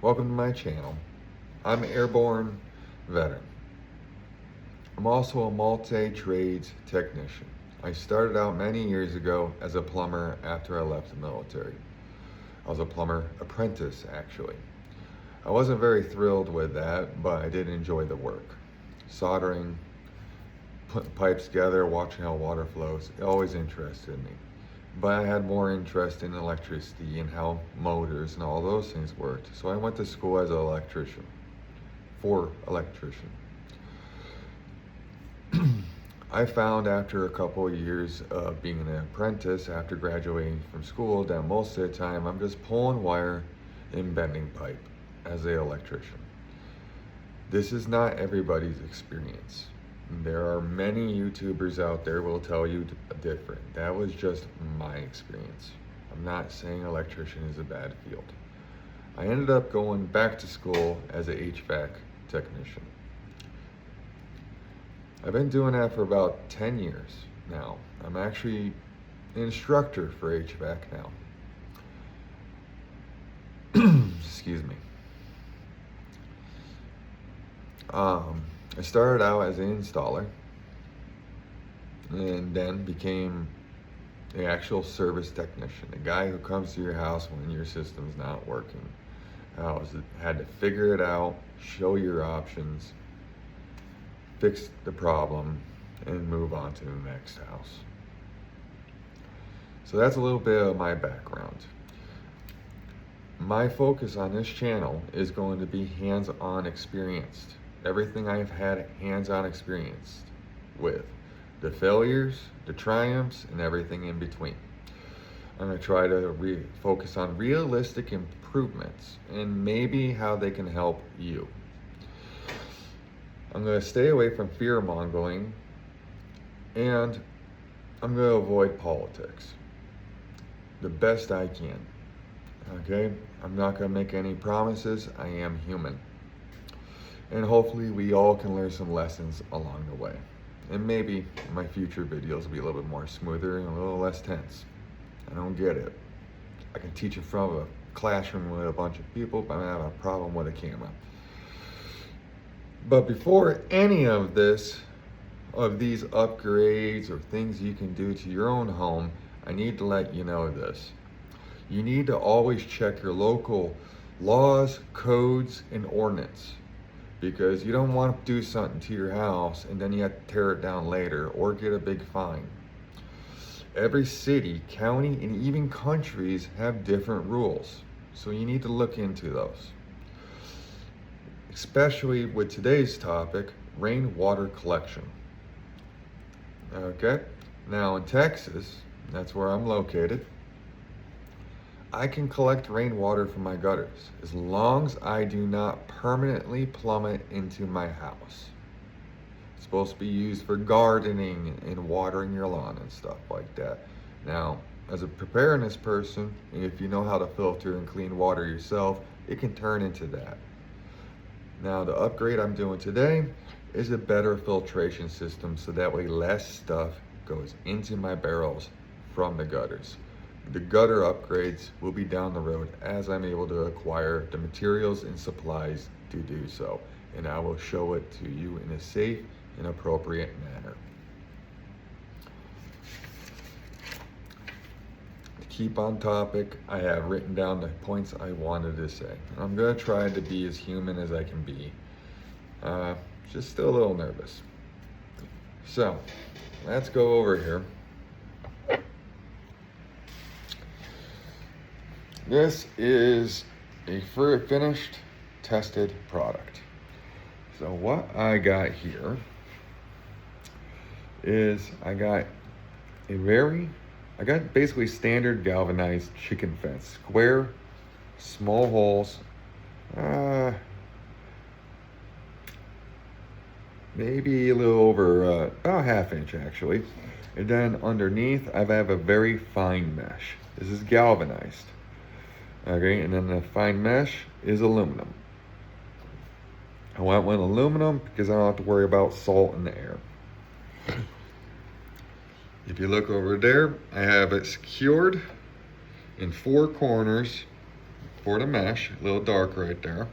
welcome to my channel. I'm an airborne veteran. I'm also a multi-trades technician. I started out many years ago as a plumber after I left the military. I was a plumber apprentice, actually. I wasn't very thrilled with that, but I did enjoy the work. Soldering, putting pipes together, watching how water flows, it always interested me. But I had more interest in electricity and how motors and all those things worked. So I went to school as an electrician, I found after a couple of years of being an apprentice, after graduating from school, that most of the time I'm just pulling wire and bending pipe as an electrician. This is not everybody's experience. There are many YouTubers out there will tell you different. That was just my experience. I'm not saying electrician is a bad field. I ended up going back to school as an HVAC technician. I've been doing that for about 10 years now. I'm actually an instructor for HVAC now. Excuse me. I started out as an installer and then became the actual service technician, the guy who comes to your house when your system's not working. I had to figure it out, show your options, fix the problem, and move on to the next house. So that's a little bit of my background. My focus on this channel is going to be hands-on experienced. Everything I've had hands-on experience with. The failures, the triumphs, and everything in between. I'm going to try to focus on realistic improvements and maybe how they can help you. I'm going to stay away from fear-mongering, and I'm going to avoid politics the best I can. Okay? I'm not going to make any promises. I am human. And hopefully we all can learn some lessons along the way. And maybe my future videos will be a little bit more smoother and a little less tense. I don't get it. I can teach it from a classroom with a bunch of people, but I have a problem with a camera. But before any of these upgrades or things you can do to your own home, I need to let you know this. You need to always check your local laws, codes, and ordinance. Because you don't want to do something to your house and then you have to tear it down later or get a big fine. Every city, county, and even countries have different rules. So you need to look into those. Especially with today's topic, rainwater collection. Okay, now in Texas, that's where I'm located, I can collect rainwater from my gutters as long as I do not permanently plumb it into my house. It's supposed to be used for gardening and watering your lawn and stuff like that. Now, as a preparedness person, if you know how to filter and clean water yourself, it can turn into that. Now, the upgrade I'm doing today is a better filtration system so that way less stuff goes into my barrels from the gutters. The gutter upgrades will be down the road as I'm able to acquire the materials and supplies to do so. And I will show it to you in a safe and appropriate manner. To keep on topic, I have written down the points I wanted to say. I'm going to try to be as human as I can be. Just still a little nervous. So, let's go over here. This is a finished, tested product. So what I got here is I got basically standard galvanized chicken fence. Square, small holes, maybe a little over, about ½ inch actually. And then underneath, I have a very fine mesh. This is galvanized. Okay, and then the fine mesh is aluminum. I went with aluminum because I don't have to worry about salt in the air. If you look over there, I have it secured in 4 corners for the mesh, a little dark right there.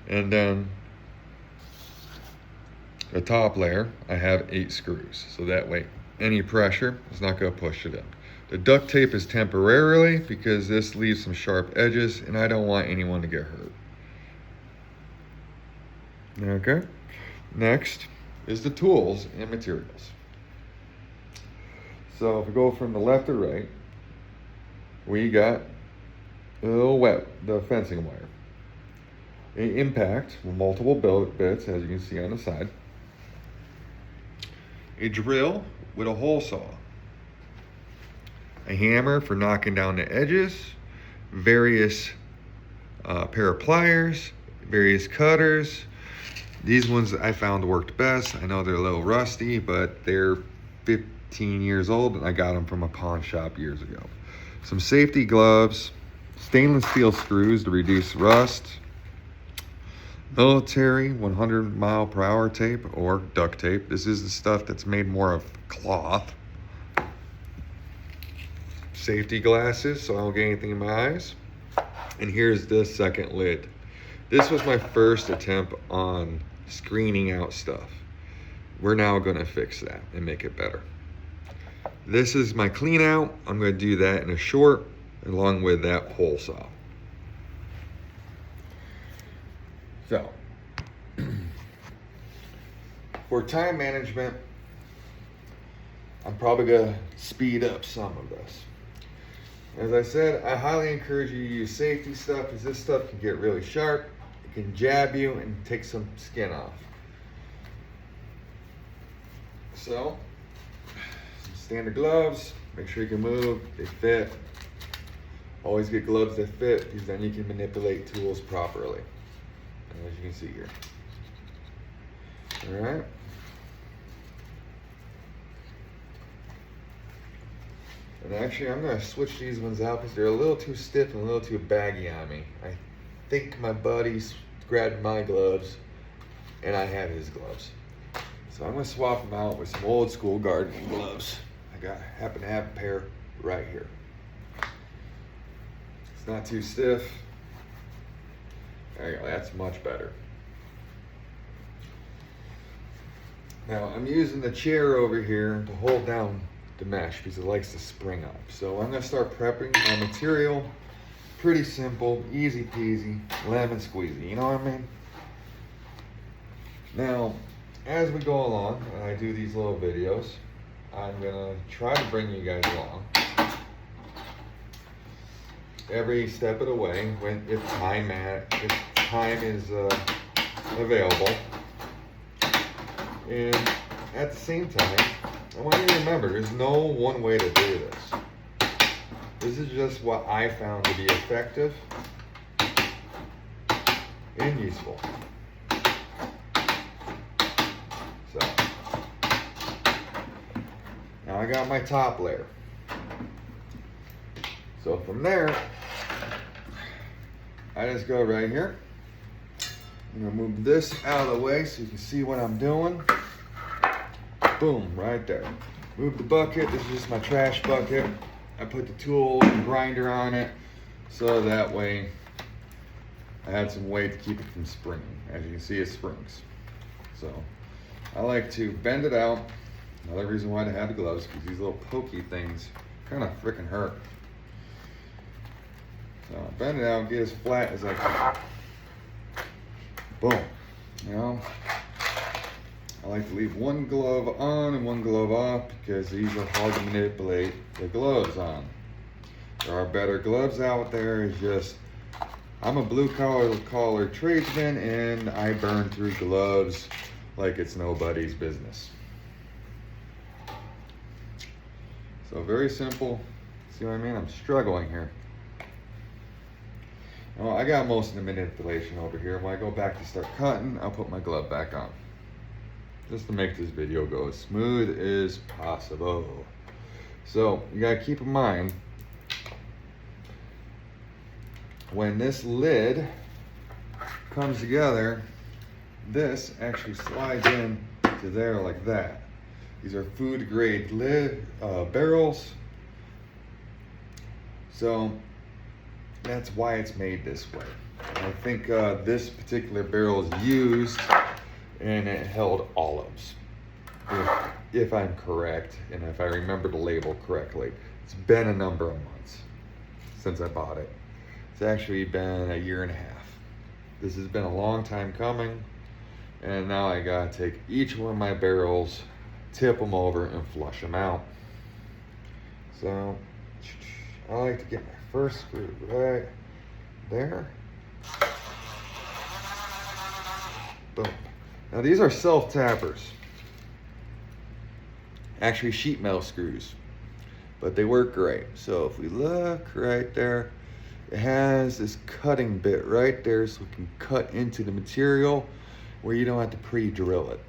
And then the top layer, I have 8 screws. So that way, any pressure is not gonna push it in. The duct tape is temporarily because this leaves some sharp edges and I don't want anyone to get hurt. Okay, next is the tools and materials. So if we go from the left to right, we got a little the fencing wire, an impact with multiple bits, as you can see on the side, a drill with a hole saw, a hammer for knocking down the edges, various pair of pliers, various cutters. These ones I found worked best. I know they're a little rusty, but they're 15 years old and I got them from a pawn shop years ago. Some safety gloves, stainless steel screws to reduce rust, military 100-mile-per-hour tape or duct tape. This is the stuff that's made more of cloth. Safety glasses so I don't get anything in my eyes. And here's the second lid. This was my first attempt on screening out stuff. We're now gonna fix that and make it better. This is my clean out. I'm gonna do that in a short along with that hole saw. So, for time management, I'm probably gonna speed up some of this. As I said, I highly encourage you to use safety stuff because this stuff can get really sharp. It can jab you and take some skin off. So, some standard gloves, make sure you can move, they fit. Always get gloves that fit because then you can manipulate tools properly, as you can see here. All right. And actually, I'm gonna switch these ones out because they're a little too stiff and a little too baggy on me. I think my buddies grabbed my gloves and I have his gloves. So I'm gonna swap them out with some old school gardening gloves. I happen to have a pair right here. It's not too stiff. There you go, that's much better. Now I'm using the chair over here to hold down the mesh because it likes to spring up. So I'm gonna start prepping my material. Pretty simple, easy peasy, lemon squeezy, you know what I mean? Now, as we go along and I do these little videos, I'm gonna try to bring you guys along every step of the way if time is available. And at the same time, I want you to remember, there's no one way to do this. This is just what I found to be effective and useful. So, now I got my top layer. So from there, I just go right here. I'm gonna move this out of the way so you can see what I'm doing. Boom, right there. Move the bucket, this is just my trash bucket. I put the tool and grinder on it so that way I had some weight to keep it from springing. As you can see, it springs. So I like to bend it out. Another reason why I have the gloves, because these little pokey things kind of freaking hurt. So bend it out, get as flat as I can. Boom. You know, I like to leave one glove on and one glove off because these are hard to manipulate the gloves on. There are better gloves out there. It's just, I'm a blue collar tradesman and I burn through gloves like it's nobody's business. So very simple. See what I mean? I'm struggling here. Well, I got most of the manipulation over here. When I go back to start cutting, I'll put my glove back on. Just to make this video go as smooth as possible. So, you gotta keep in mind, when this lid comes together, this actually slides in to there like that. These are food grade lid barrels. So, That's why it's made this way. And I think this particular barrel is used and it held olives, if I'm correct, and if I remember the label correctly. It's been a number of months since I bought it. It's actually been a year and a half. This has been a long time coming, and now I gotta take each one of my barrels, tip them over, and flush them out. So I like to get my first screw right there. Boom. Now these are self-tappers. Actually sheet metal screws, but they work great. So if we look right there, it has this cutting bit right there so it can cut into the material where you don't have to pre-drill it.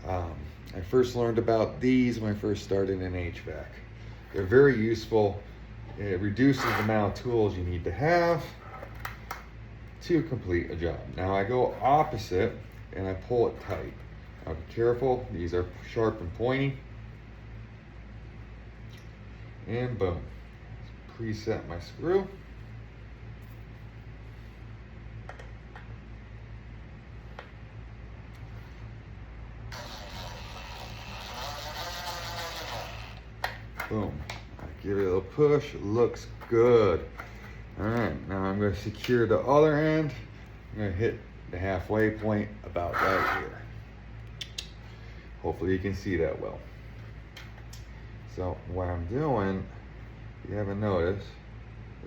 I first learned about these when I first started in HVAC. They're very useful. It reduces the amount of tools you need to have to complete a job. Now I go opposite and I pull it tight. Now be careful, these are sharp and pointy. And boom, preset my screw. Boom, I give it a little push, it looks good. All right, now I'm gonna secure the other end. I'm gonna hit the halfway point about right here. Hopefully you can see that well. So what I'm doing, you haven't noticed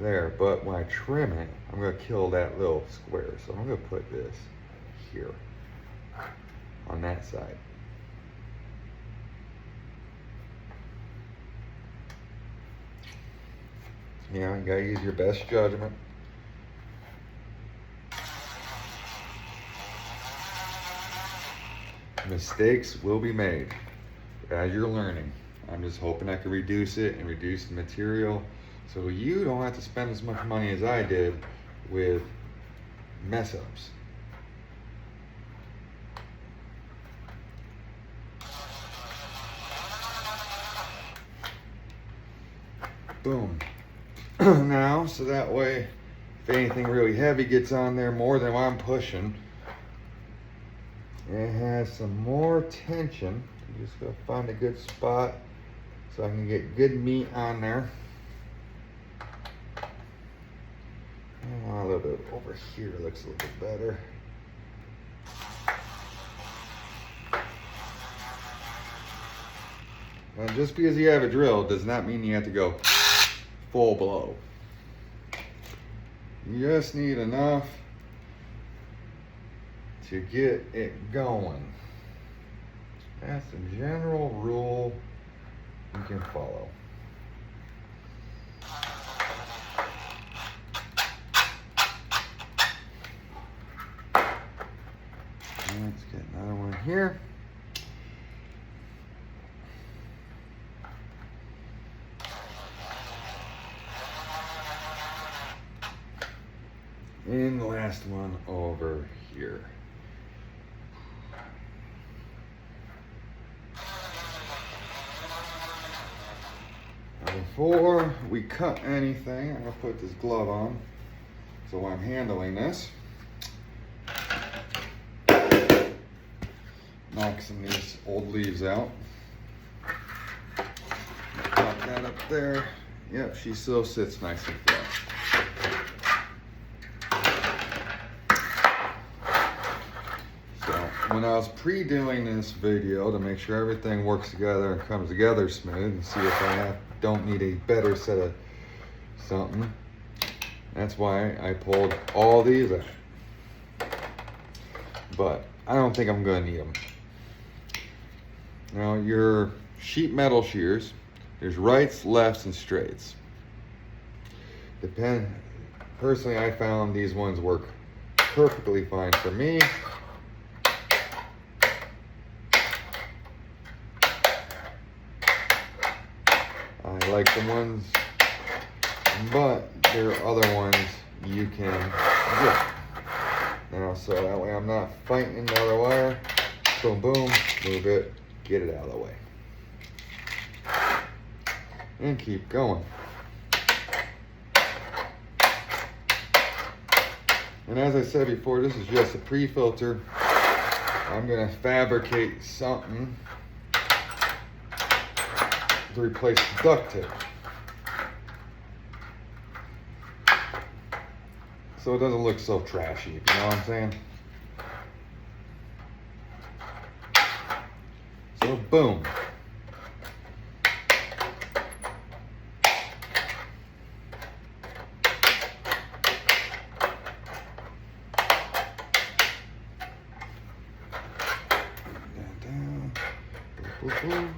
there, but when I trim it, I'm gonna kill that little square. So I'm gonna put this here on that side. Yeah, you gotta use your best judgment. Mistakes will be made as you're learning. I'm just hoping I can reduce it and reduce the material so you don't have to spend as much money as I did with mess ups. Boom. Now, so that way, if anything really heavy gets on there more than what I'm pushing, it has some more tension. You just gotta find a good spot so I can get good meat on there. A little bit over here looks a little bit better. Now, just because you have a drill does not mean you have to go full blow. You just need enough to get it going. That's a general rule you can follow. Let's get another one here. And the last one over here. Now before we cut anything, I'm gonna put this glove on. So when I'm handling this, knock some of these old leaves out. Pop that up there. Yep, she still sits nice and flat. When I was pre-doing this video to make sure everything works together and comes together smooth and see if I don't need a better set of something, that's why I pulled all these out. But I don't think I'm gonna need them. Now your sheet metal shears, there's rights, lefts, and straights. Personally, I found these ones work perfectly fine for me. I like the ones, but there are other ones you can get. Now, so that way I'm not fighting the other wire. Boom, boom, move it, get it out of the way. And keep going. And as I said before, this is just a pre-filter. I'm gonna fabricate something to replace the duct tape, so it doesn't look so trashy, you know what I'm saying? So boom. Down. Boom, boom, boom.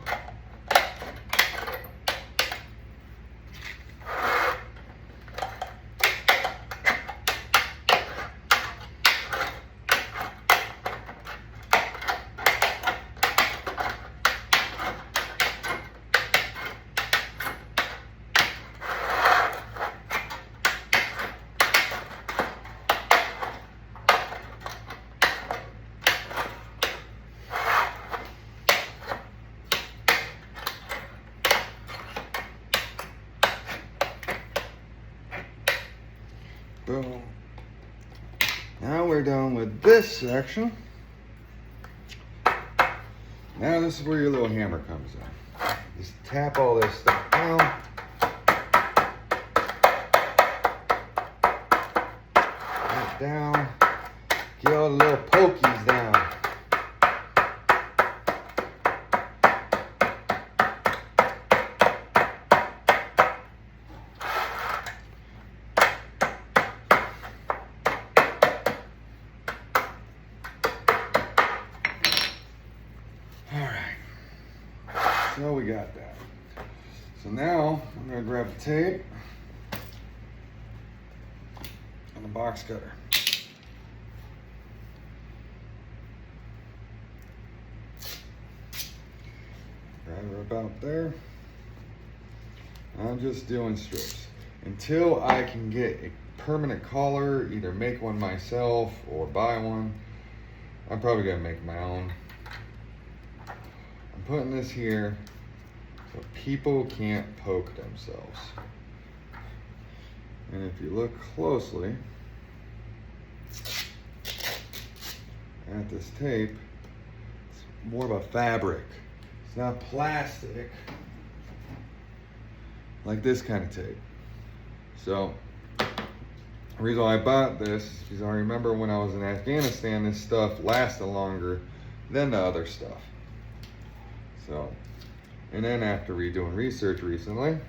Boom. Now we're done with this section. Now this is where your little hammer comes in. Just tap all this stuff down. Tap down. Get all the little pokies down. So we got that. So now I'm gonna grab the tape and the box cutter. Grab her about there. I'm just doing strips until I can get a permanent collar, either make one myself or buy one. I'm probably gonna make my own. I'm putting this here so people can't poke themselves. And if you look closely at this tape, it's more of a fabric. It's not plastic like this kind of tape. So the reason why I bought this is because I remember when I was in Afghanistan, this stuff lasted longer than the other stuff. So, and then after redoing research recently,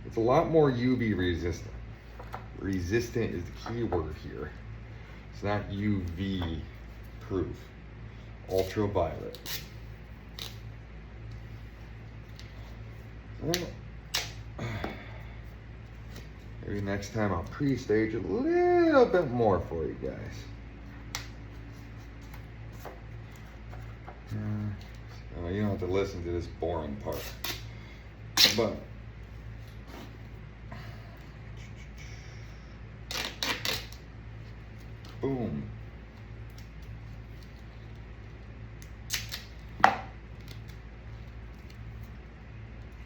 it's a lot more UV resistant. Resistant is the key word here. It's not UV proof. Ultraviolet. So, maybe next time I'll pre-stage a little bit more for you guys. You don't have to listen to this boring part. But boom.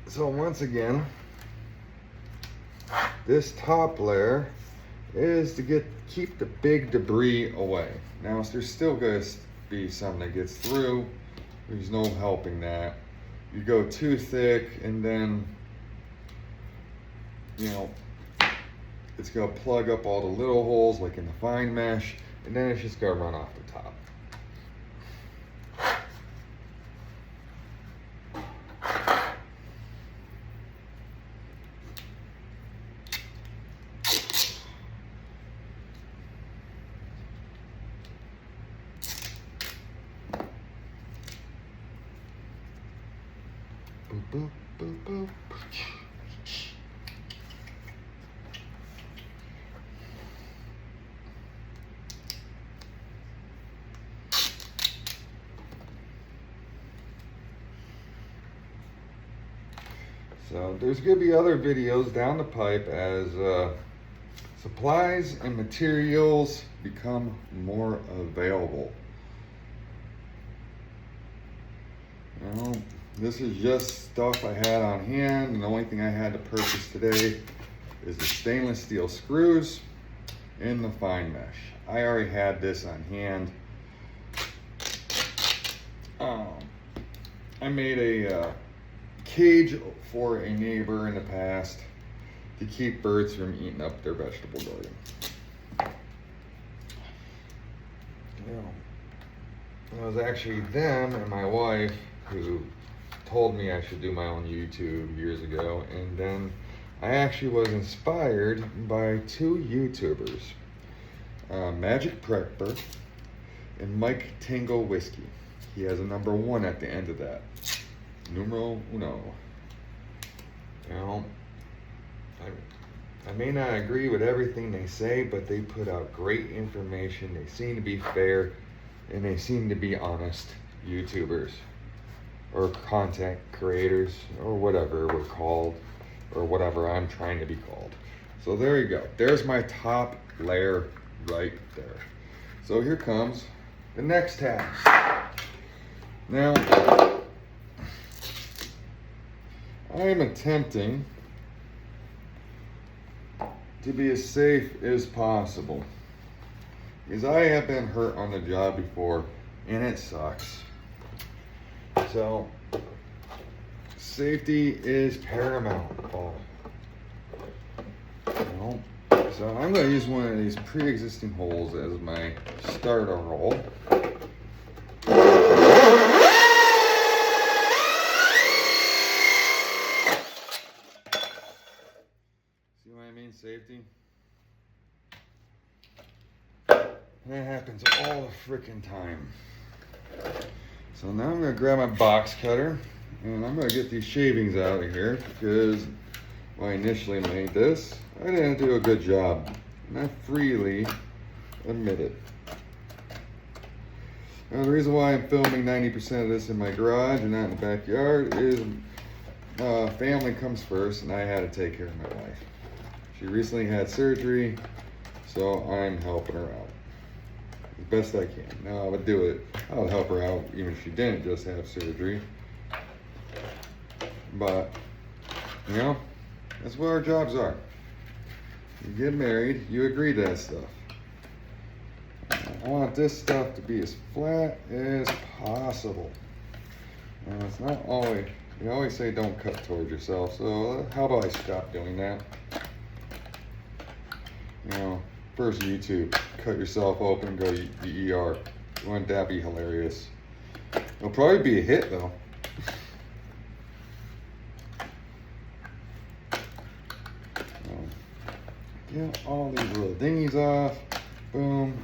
So once again, this top layer is to keep the big debris away. Now there's still going to be some that gets through. There's no helping that. You go too thick and then, you know, it's gonna plug up all the little holes like in the fine mesh, and then it's just gonna run off the top. Boop, boop, boop. So there's going to be other videos down the pipe as supplies and materials become more available. You know, this is just stuff I had on hand, and the only thing I had to purchase today is the stainless steel screws in the fine mesh. I already had this on hand. I made a cage for a neighbor in the past to keep birds from eating up their vegetable garden. It was actually them and my wife who told me I should do my own YouTube years ago, and then I actually was inspired by two YouTubers, Magic Prepper and Mike Tango Whiskey. He has a number 1 at the end of that. Numero uno. I may not agree with everything they say, but they put out great information. They seem to be fair, and they seem to be honest YouTubers or content creators or whatever we're called, or whatever I'm trying to be called. So there you go. There's my top layer right there. So here comes the next task. Now, I am attempting to be as safe as possible, because I have been hurt on the job before and it sucks. So safety is paramount. So I'm going to use one of these pre-existing holes as my starter hole. See what I mean? Safety. That happens all the freaking time. So now I'm going to grab my box cutter and I'm going to get these shavings out of here, because when I initially made this, I didn't do a good job, and I freely admit it. Now the reason why I'm filming 90% of this in my garage and not in the backyard is family comes first, and I had to take care of my wife. She recently had surgery, so I'm helping her out as best I can. Now I would do it, I would help her out even if she didn't just have surgery. But, you know, that's what our jobs are. You get married, you agree to that stuff. I want this stuff to be as flat as possible. And it's not always, you always say don't cut towards yourself, so how about I stop doing that? You know, first YouTube, cut yourself open, go to the ER. Wouldn't that be hilarious? It'll probably be a hit though. Get all these little dingies off. Boom,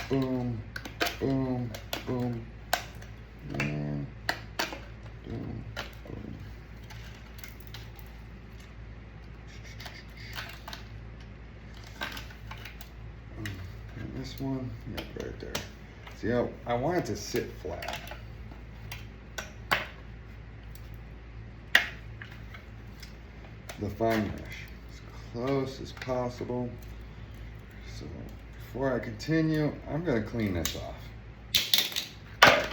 boom, boom, boom, and boom, boom. And this one, yeah, right there. See how I want it to sit flat. The fine mesh. Close as possible. So before I continue, I'm going to clean this off.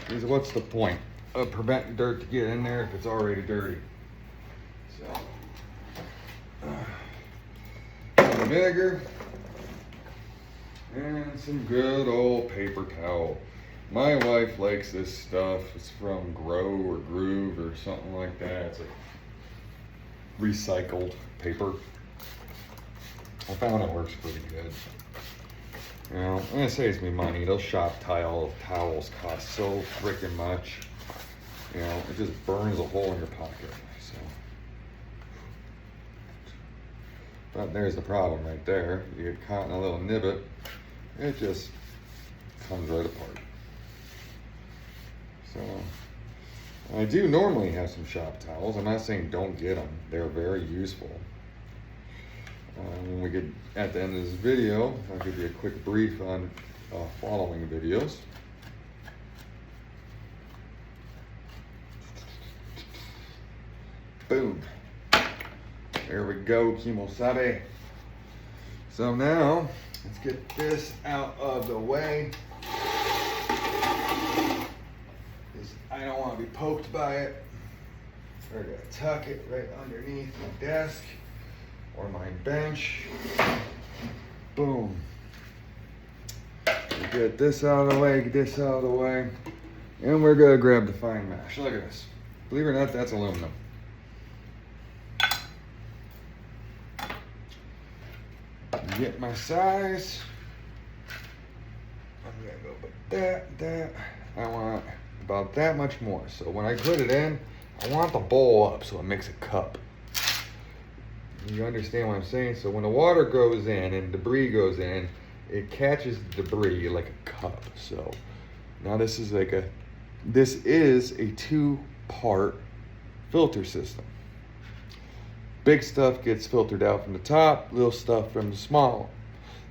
Because what's the point of preventing dirt to get in there if it's already dirty? So some vinegar and some good old paper towel. My wife likes this stuff. It's from Grow or Groove or something like that. It's like recycled paper. I found it works pretty good. You know, and it saves me money. Those shop towels cost so freaking much. You know, it just burns a hole in your pocket. So, but there's the problem right there. You get caught in a little nibbit, it just comes right apart. So, I do normally have some shop towels. I'm not saying don't get them. They're very useful. When we get at the end of this video, I'll give you a quick brief on following videos. Boom. There we go, Kimosabe. So now, let's get this out of the way. I don't want to be poked by it. We're going to tuck it right underneath my desk or my bench. Boom. Get this out of the way, get this out of the way. And we're gonna grab the fine mesh. Look at this. Believe it or not, that's aluminum. Get my size. I'm gonna go with that. I want about that much more. So when I put it in, I want the bowl up so it makes a cup. You understand what I'm saying? So when the water goes in and debris goes in, it catches the debris like a cup. So now this is a 2-part filter system. Big stuff gets filtered out from the top, little stuff from the small.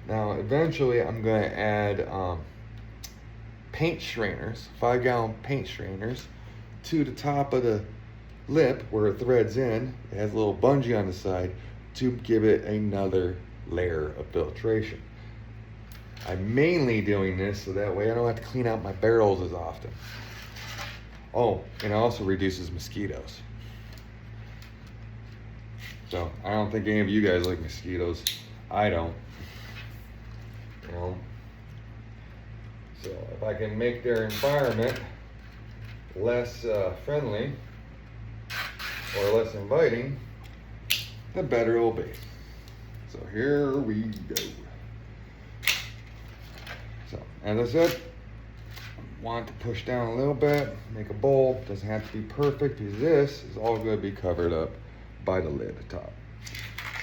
Now eventually I'm going to add paint strainers, 5-gallon paint strainers, to the top of the lip where it threads in. It has a little bungee on the side to give it another layer of filtration. I'm mainly doing this so that way I don't have to clean out my barrels as often. Oh, and it also reduces mosquitoes. So I don't think any of you guys like mosquitoes. I don't. You know? So if I can make their environment less friendly or less inviting, the better it'll be. So here we go. So as I said, I want to push down a little bit, make a bowl. Doesn't have to be perfect because this is all going to be covered up by the lid at the top.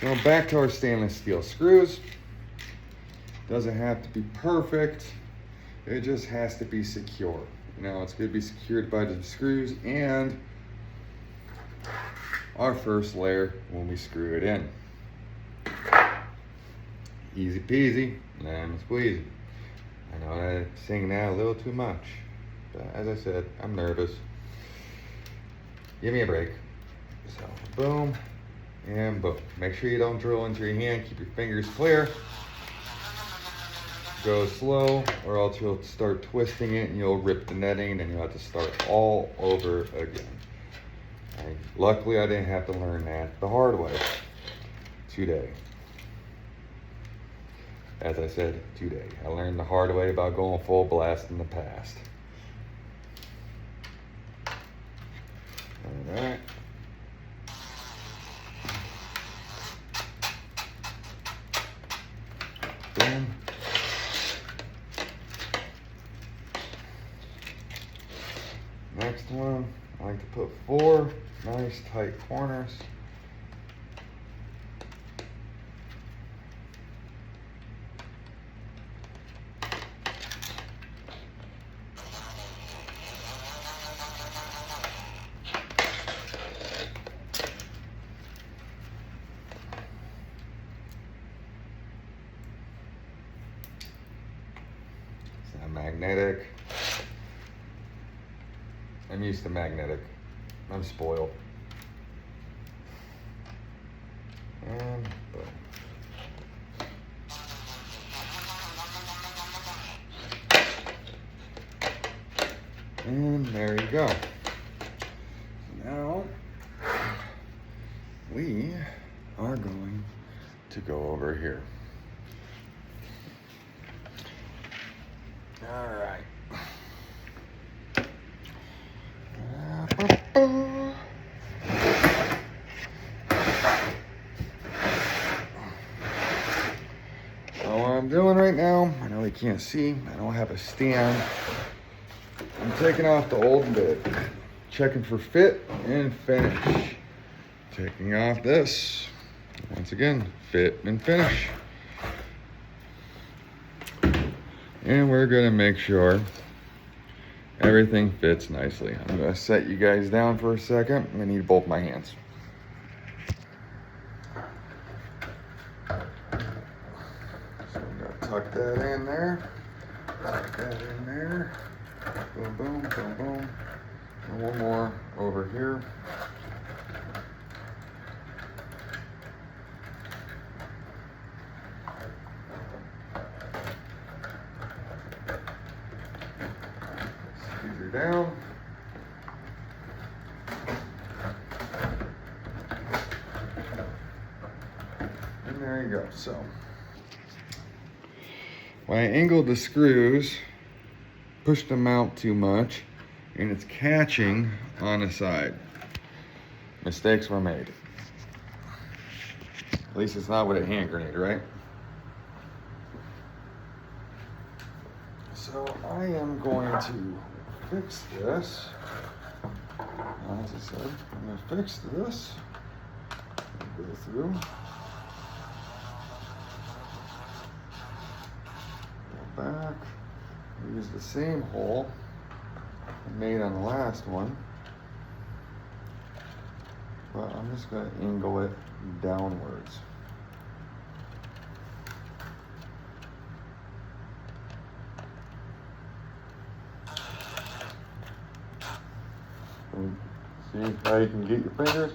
So back to our stainless steel screws. Doesn't have to be perfect. It just has to be secure. Now it's going to be secured by the screws and our first layer when we screw it in. Easy peasy, lemon squeezy. I know I'm saying that a little too much, but as I said, I'm nervous. Give me a break. So boom and boom. Make sure you don't drill into your hand. Keep your fingers clear. Go slow or else you'll start twisting it and you'll rip the netting and you'll have to start all over again. And luckily I didn't have to learn that the hard way today. As I said, today. I learned the hard way about going full blast in the past. All right. Boom. Next one, I like to put 4 nice tight corners. It's not magnetic. I'm used to magnetic. I'm spoiled. And boom. And there you go. Now we are going to go over here. All right. So what I'm doing right now, I know you can't see, I don't have a stand. I'm taking off the old lid, checking for fit and finish. Taking off this, once again, fit and finish. And we're gonna make sure everything fits nicely. I'm gonna set you guys down for a second. I need both my hands. So I'm gonna tuck that in there. Tuck that in there. Boom, boom, boom, boom. And one more over here. Squeeze her down. And there you go. So When I angled the screws, pushed them out too much, and it's catching on the side. Mistakes were made. At least it's not with a hand grenade, right? So I am going to fix this. As I said, I'm going to fix this. Go through. Go back. Use the same hole I made on the last one. But I'm just going to angle it downwards. See how you can get your fingers?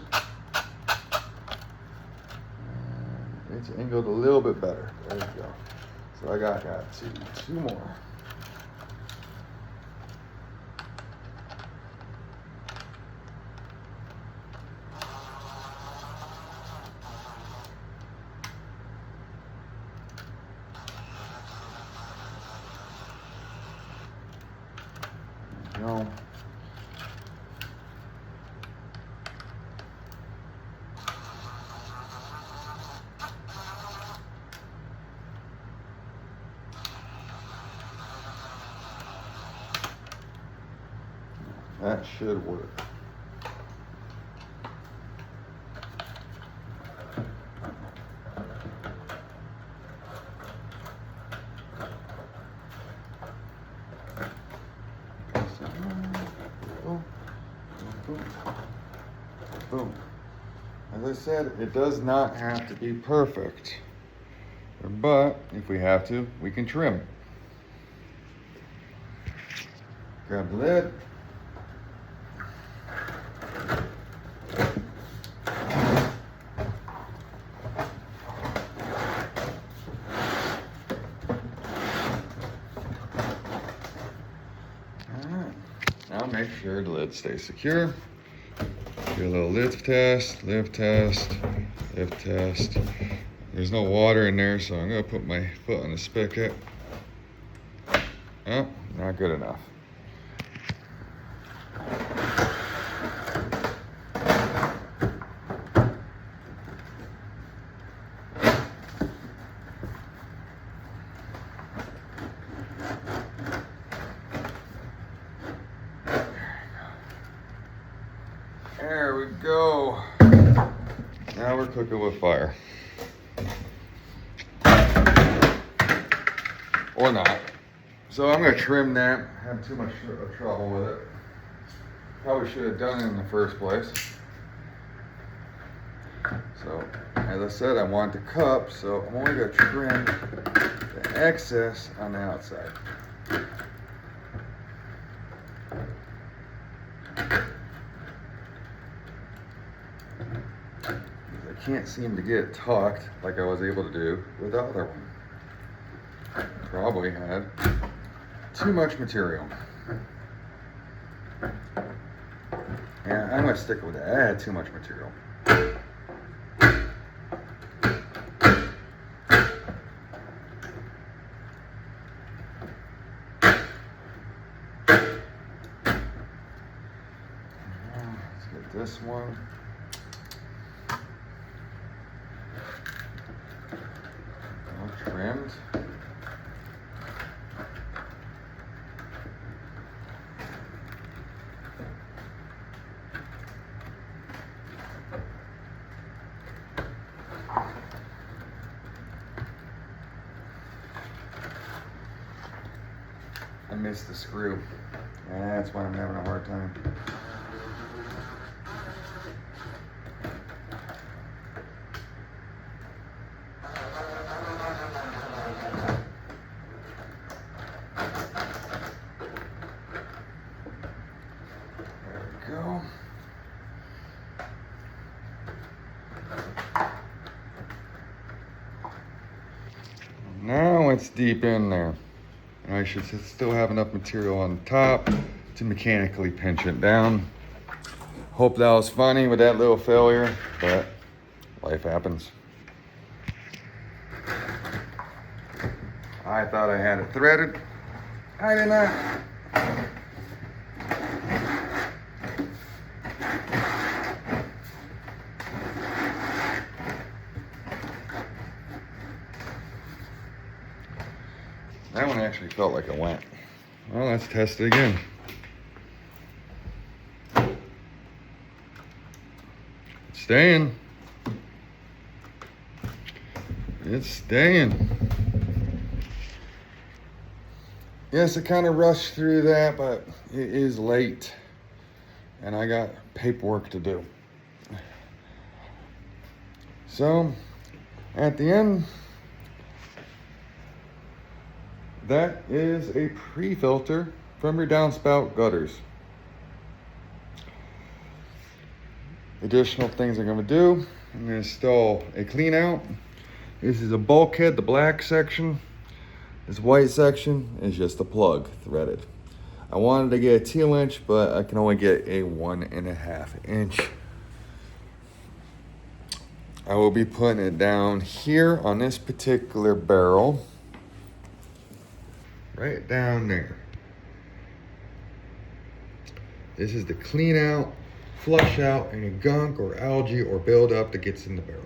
And it's angled a little bit better. There you go. So I got two more. There you go. That should work. Boom. As I said, it does not have to be perfect, but if we have to, we can trim. Grab the lid. Now make sure the lid stays secure. Do a little lift test, lift test, lift test. There's no water in there, so I'm gonna put my foot on the spigot. Oh, not good enough. There we go. Now we're cooking with fire. Or not. So I'm gonna trim that. I have too much trouble with it. Probably should have done it in the first place. So, as I said, I want the cup, so I'm only gonna trim the excess on the outside. I can't seem to get it tucked like I was able to do with the other one. Probably had too much material. Yeah, I'm gonna stick with that. I had too much material. Let's get this one. Trimmed. I missed the screw. That's why I'm having a hard time. Go. Now it's deep in there. And I should still have enough material on top to mechanically pinch it down. Hope that was funny with that little failure, but life happens. I thought I had it threaded. I did not. That one actually felt like it went. Well, let's test it again. It's staying. It's staying. Yes, I kind of rushed through that, but it is late and I got paperwork to do. So, at the end, that is a pre-filter from your downspout gutters. Additional things I'm going to do, I'm going to install a clean out. This is a bulkhead, the black section. This white section is just a plug threaded. I wanted to get a 2 inch, but I can only get a 1.5 inch. I will be putting it down here on this particular barrel. Right down there. This is to clean out, flush out any gunk or algae or buildup that gets in the barrel,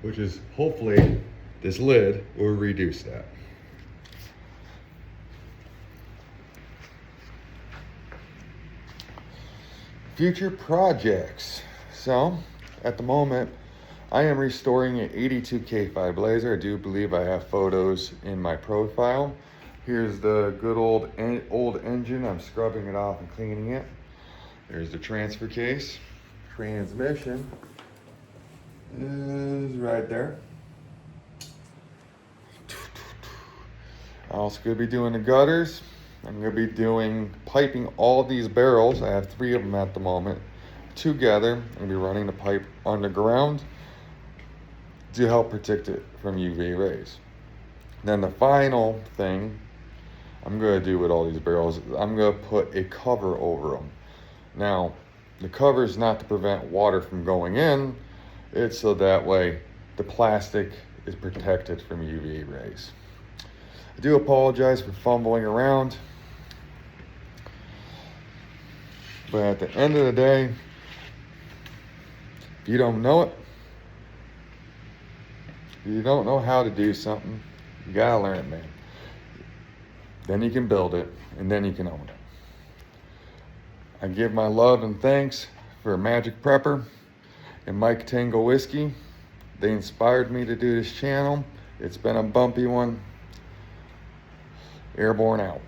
which is hopefully this lid will reduce that. Future projects. So at the moment, I am restoring an 82K5 Blazer. I do believe I have photos in my profile. Here's the good old engine. I'm scrubbing it off and cleaning it. There's the transfer case. Transmission is right there. I'm also going to be doing the gutters. I'm going to be piping all these barrels. I have 3 of them at the moment together. I'm going to be running the pipe underground to help protect it from UV rays. Then the final thing I'm going to do with all these barrels, I'm going to put a cover over them. Now, the cover is not to prevent water from going in. It's so that way the plastic is protected from UV rays. I do apologize for fumbling around. But at the end of the day, if you don't know it, if you don't know how to do something, you gotta learn it, man. Then you can build it, and then you can own it. I give my love and thanks for Magic Prepper and Mike Tango Whiskey. They inspired me to do this channel. It's been a bumpy one. Airborne out.